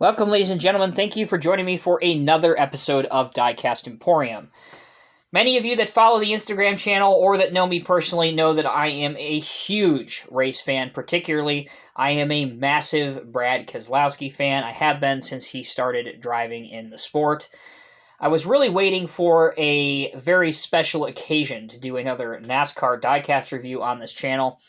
Welcome, ladies and gentlemen. Thank you for joining me for another episode of Diecast Emporium. Many of you that follow the Instagram channel or that know me personally know that I am a huge race fan. Particularly, I am a massive Brad Keselowski fan. I have been since he started driving in the sport. I was really waiting for a very special occasion to do another NASCAR diecast review on this channel.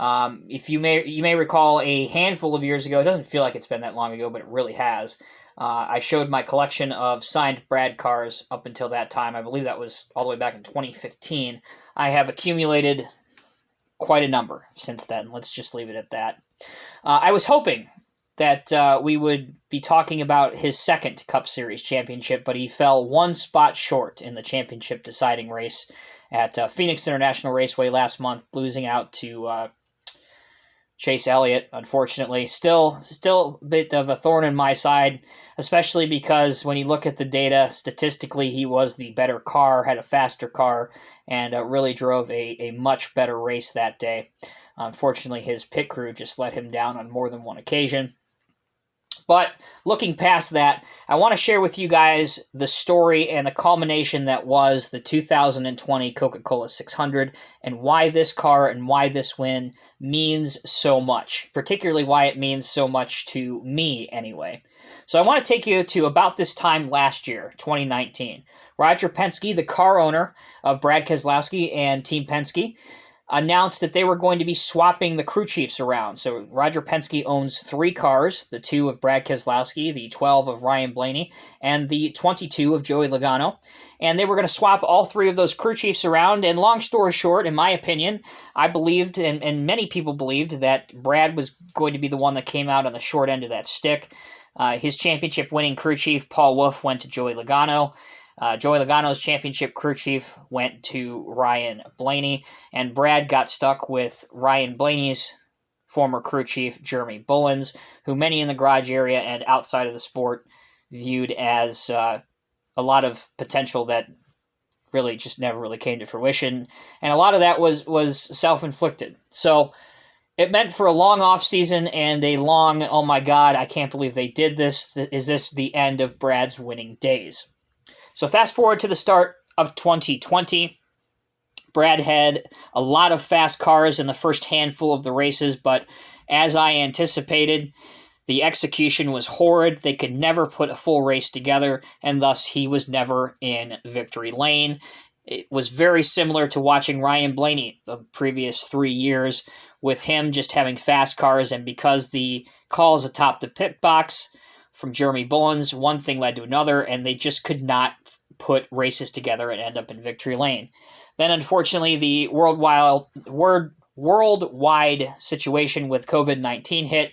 If you may recall, a handful of years ago, it doesn't feel like it's been that long ago, but it really has, I showed my collection of signed Brad cars up until that time. I believe that was all the way back in 2015. I have accumulated quite a number since then. Let's just leave it at that. I was hoping that we would be talking about his second Cup Series championship, but he fell one spot short in the championship deciding race at Phoenix International Raceway last month, losing out to Chase Elliott, unfortunately. Still a bit of a thorn in my side, especially because when you look at the data, statistically he was the better car, had a faster car, and really drove a much better race that day. Unfortunately, his pit crew just let him down on more than one occasion. But looking past that, I want to share with you guys the story and the culmination that was the 2020 Coca-Cola 600 and why this car and why this win means so much, particularly why it means so much to me anyway. So I want to take you to about this time last year, 2019. Roger Penske, the car owner of Brad Keselowski and Team Penske, announced that they were going to be swapping the crew chiefs around. So Roger Penske owns 3 cars, the 2 of Brad Keselowski, the 12 of Ryan Blaney, and the 22 of Joey Logano. And they were going to swap all 3 of those crew chiefs around. And long story short, in my opinion, I believed, and many people believed, that Brad was going to be the one that came out on the short end of that stick. His championship-winning crew chief, Paul Wolfe, went to Joey Logano. Joey Logano's championship crew chief went to Ryan Blaney, and Brad got stuck with Ryan Blaney's former crew chief, Jeremy Bullins, who many in the garage area and outside of the sport viewed as a lot of potential that really just never really came to fruition, and a lot of that was self-inflicted. So it meant for a long off-season and a long, oh my God, I can't believe they did this. Is this the end of Brad's winning days? So fast forward to the start of 2020. Brad had a lot of fast cars in the first handful of the races, but as I anticipated, the execution was horrid. They could never put a full race together, and thus he was never in victory lane. It was very similar to watching Ryan Blaney the previous 3 years, with him just having fast cars, and because the calls atop the pit box from Jeremy Bullins, one thing led to another, and they just could not put races together and end up in victory lane. Then, unfortunately, the worldwide situation with COVID-19 hit.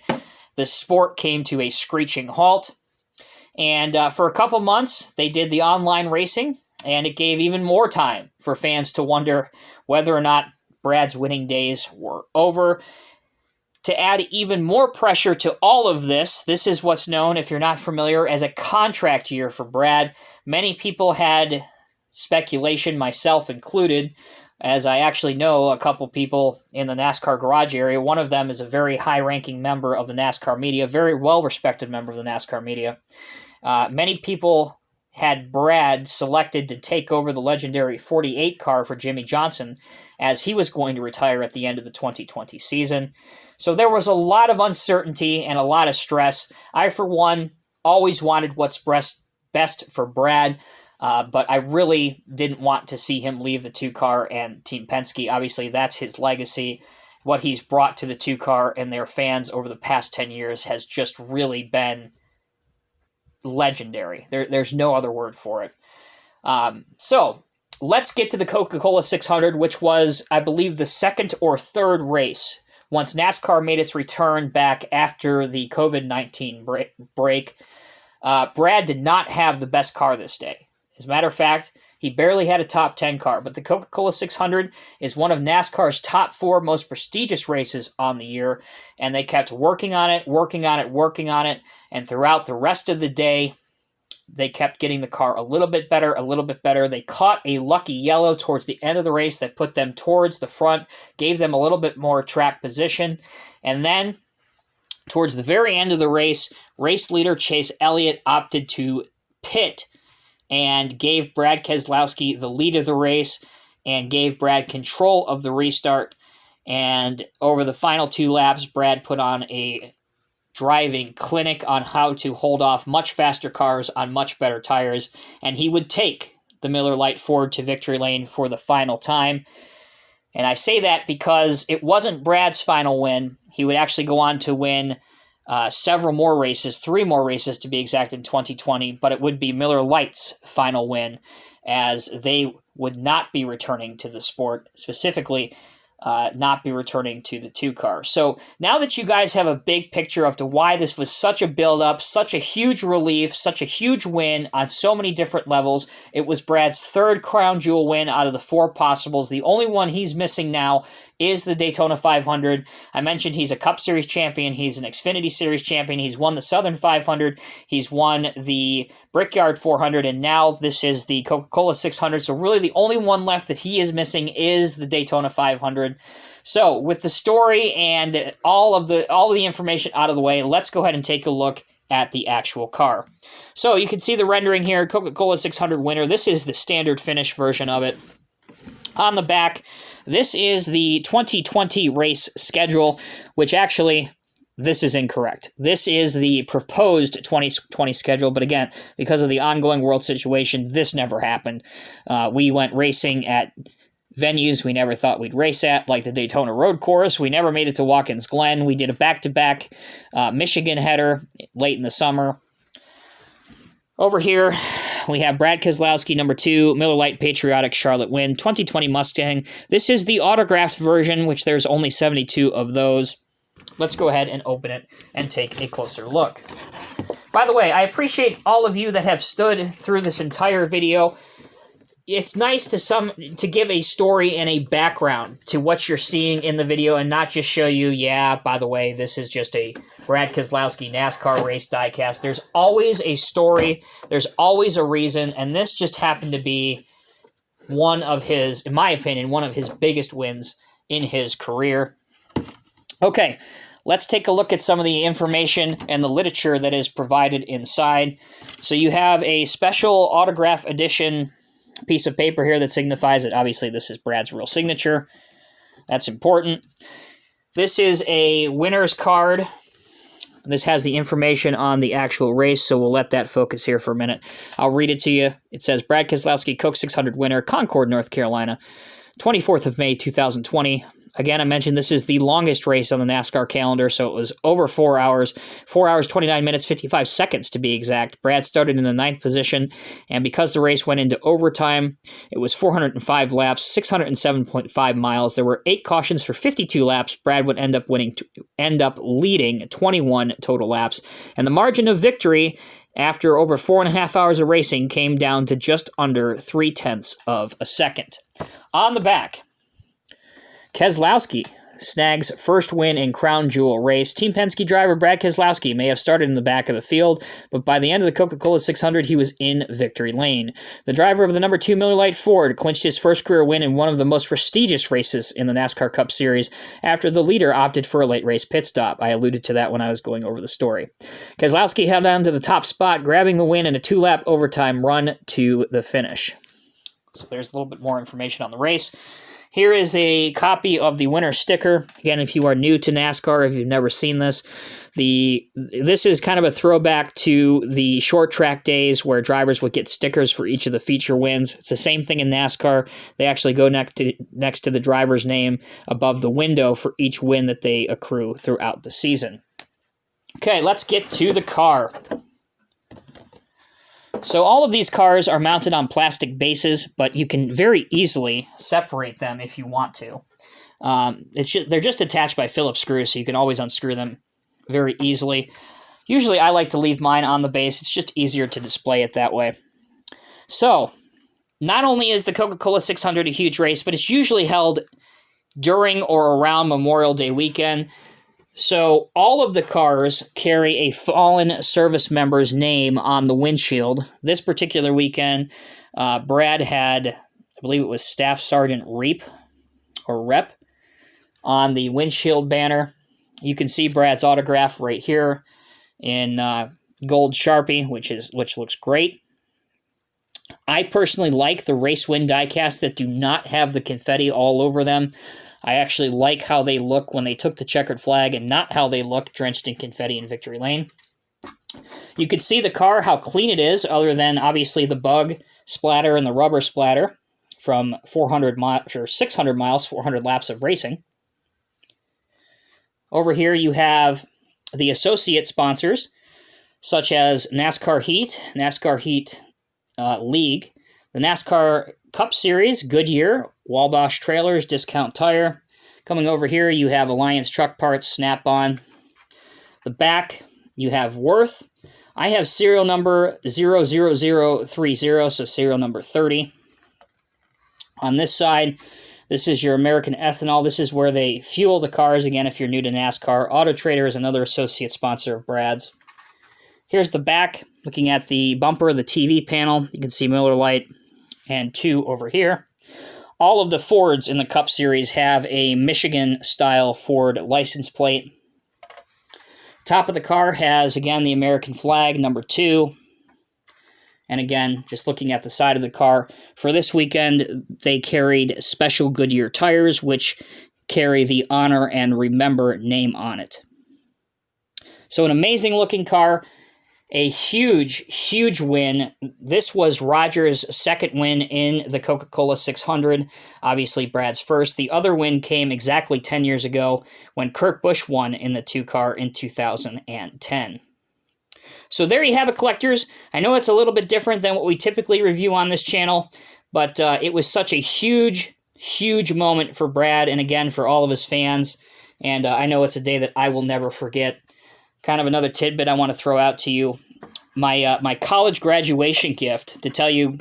The sport came to a screeching halt, and for a couple months, they did the online racing, and it gave even more time for fans to wonder whether or not Brad's winning days were over. To add even more pressure to all of this, this is what's known, if you're not familiar, as a contract year for Brad. Many people had speculation, myself included, as I actually know a couple people in the NASCAR garage area. One of them is a very high-ranking member of the NASCAR media, very well-respected member of the NASCAR media. Many people had Brad selected to take over the legendary 48 car for Jimmy Johnson, as he was going to retire at the end of the 2020 season. So there was a lot of uncertainty and a lot of stress. I, for one, always wanted what's best for Brad, but I really didn't want to see him leave the 2-car and Team Penske. Obviously, that's his legacy. What he's brought to the 2-car and their fans over the past 10 years has just really been legendary. There's no other word for it. So let's get to the Coca-Cola 600, which was, I believe, the second or third race once NASCAR made its return back after the COVID-19 break. Brad did not have the best car this day. As a matter of fact, he barely had a top 10 car, but the Coca-Cola 600 is one of NASCAR's top 4 most prestigious races on the year, and they kept working on it, and throughout the rest of the day, they kept getting the car a little bit better. They caught a lucky yellow towards the end of the race that put them towards the front, gave them a little bit more track position, and then Towards the very end of the race leader Chase Elliott opted to pit and gave Brad Keselowski the lead of the race and gave Brad control of the restart. And over the final 2 laps, Brad put on a driving clinic on how to hold off much faster cars on much better tires, and he would take the Miller Lite Ford to victory lane for the final time. And I say that because it wasn't Brad's final win. He would actually go on to win several more races, 3 more races to be exact in 2020, but it would be Miller Lite's final win, as they would not be returning to the sport, specifically not be returning to the 2 car. So now that you guys have a big picture of to why this was such a build-up, such a huge relief, such a huge win on so many different levels, it was Brad's 3rd crown jewel win out of the 4 possibles. The only one he's missing now is the Daytona 500. I mentioned he's a Cup Series champion. He's an Xfinity Series champion. He's won the Southern 500. He's won the Brickyard 400, and now this is the Coca-Cola 600. So really the only one left that he is missing is the Daytona 500. So with the story and all of the information out of the way, let's go ahead and take a look at the actual car. So you can see the rendering here, Coca-Cola 600 winner. This is the standard finish version of it. On the back, this is the 2020 race schedule, which actually, this is incorrect. This is the proposed 2020 schedule, but again, because of the ongoing world situation, this never happened. We went racing at venues we never thought we'd race at, like the Daytona Road Course. We never made it to Watkins Glen. We did a back-to-back Michigan header late in the summer. Over here, we have Brad Keselowski, number 2, Miller Lite Patriotic Charlotte win, 2020 Mustang. This is the autographed version, which there's only 72 of those. Let's go ahead and open it and take a closer look. By the way, I appreciate all of you that have stood through this entire video. It's nice to give a story and a background to what you're seeing in the video and not just show you, yeah, by the way, this is just a Brad Keselowski NASCAR race diecast. There's always a story. There's always a reason, and this just happened to be one of his, in my opinion, one of his biggest wins in his career. Okay, let's take a look at some of the information and the literature that is provided inside. So you have a special autograph edition piece of paper here that signifies that obviously this is Brad's real signature. That's important. This is a winner's card. This has the information on the actual race, so we'll let that focus here for a minute. I'll read it to you. It says, Brad Keselowski, Coke 600 winner, Concord, North Carolina, 24th of May, 2020. Again, I mentioned this is the longest race on the NASCAR calendar, so it was over 4 hours. 4 hours, 29 minutes, 55 seconds to be exact. Brad started in the 9th position, and because the race went into overtime, it was 405 laps, 607.5 miles. There were 8 cautions for 52 laps. Brad would end up leading 21 total laps, and the margin of victory after over 4.5 hours of racing came down to just under 0.3 of a second. On the back, Keselowski snags first win in Crown Jewel race. Team Penske driver Brad Keselowski may have started in the back of the field, but by the end of the Coca-Cola 600, he was in victory lane. The driver of the number 2 Miller Lite Ford clinched his first career win in one of the most prestigious races in the NASCAR Cup Series after the leader opted for a late race pit stop. I alluded to that when I was going over the story. Keselowski held on to the top spot, grabbing the win in a 2-lap overtime run to the finish. So there's a little bit more information on the race. Here is a copy of the winner sticker. Again, if you are new to NASCAR, if you've never seen this, this is kind of a throwback to the short track days where drivers would get stickers for each of the feature wins. It's the same thing in NASCAR. They actually go next to the driver's name above the window for each win that they accrue throughout the season. Okay, let's get to the car. So all of these cars are mounted on plastic bases, but you can very easily separate them if you want to. They're just attached by Phillips screws, so you can always unscrew them very easily. Usually I like to leave mine on the base. It's just easier to display it that way. So not only is the Coca-Cola 600 a huge race, but it's usually held during or around Memorial Day weekend. So all of the cars carry a fallen service member's name on the windshield. This particular weekend, Brad had, I believe it was Staff Sergeant Rep on the windshield banner. You can see Brad's autograph right here in gold Sharpie, which looks great. I personally like the Race Win diecasts that do not have the confetti all over them. I actually like how they look when they took the checkered flag and not how they look drenched in confetti in Victory Lane. You can see the car, how clean it is, other than obviously the bug splatter and the rubber splatter from 400 miles or 600 miles, 400 laps of racing. Over here you have the associate sponsors, such as NASCAR Heat League, the NASCAR Cup Series, Goodyear, Wabash Trailers, Discount Tire. Coming over here, you have Alliance Truck Parts, Snap-on. The back, you have Worth. I have serial number 00030, so serial number 30. On this side, this is your American Ethanol. This is where they fuel the cars. Again, if you're new to NASCAR, Auto Trader is another associate sponsor of Brad's. Here's the back, looking at the bumper, the TV panel. You can see Miller Lite and 2 over here. All of the Fords in the Cup Series have a Michigan-style Ford license plate. Top of the car has, again, the American flag, number 2. And again, just looking at the side of the car, for this weekend, they carried special Goodyear tires, which carry the Honor and Remember name on it. So an amazing-looking car. A huge, huge win. This was Roger's second win in the Coca-Cola 600. Obviously, Brad's first. The other win came exactly 10 years ago when Kurt Busch won in the 2-car in 2010. So there you have it, collectors. I know it's a little bit different than what we typically review on this channel, but it was such a huge, huge moment for Brad and, again, for all of his fans. And I know it's a day that I will never forget. Kind of another tidbit I want to throw out to you. My college graduation gift, to tell you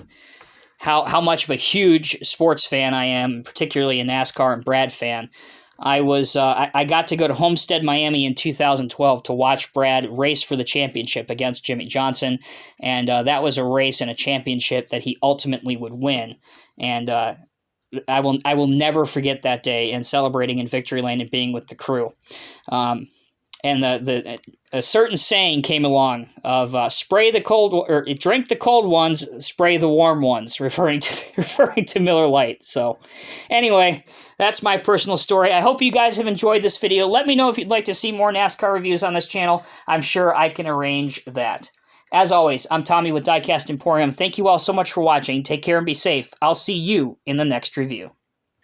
how much of a huge sports fan I am, particularly a NASCAR and Brad fan. I got to go to Homestead, Miami in 2012 to watch Brad race for the championship against Jimmy Johnson, and that was a race and a championship that he ultimately would win. And I will never forget that day and celebrating in Victory Lane and being with the crew. And a certain saying came along of drink the cold ones, spray the warm ones, referring to Miller Lite. So, anyway, that's my personal story. I hope you guys have enjoyed this video. Let me know if you'd like to see more NASCAR reviews on this channel. I'm sure I can arrange that. As always, I'm Tommy with Diecast Emporium. Thank you all so much for watching. Take care and be safe. I'll see you in the next review.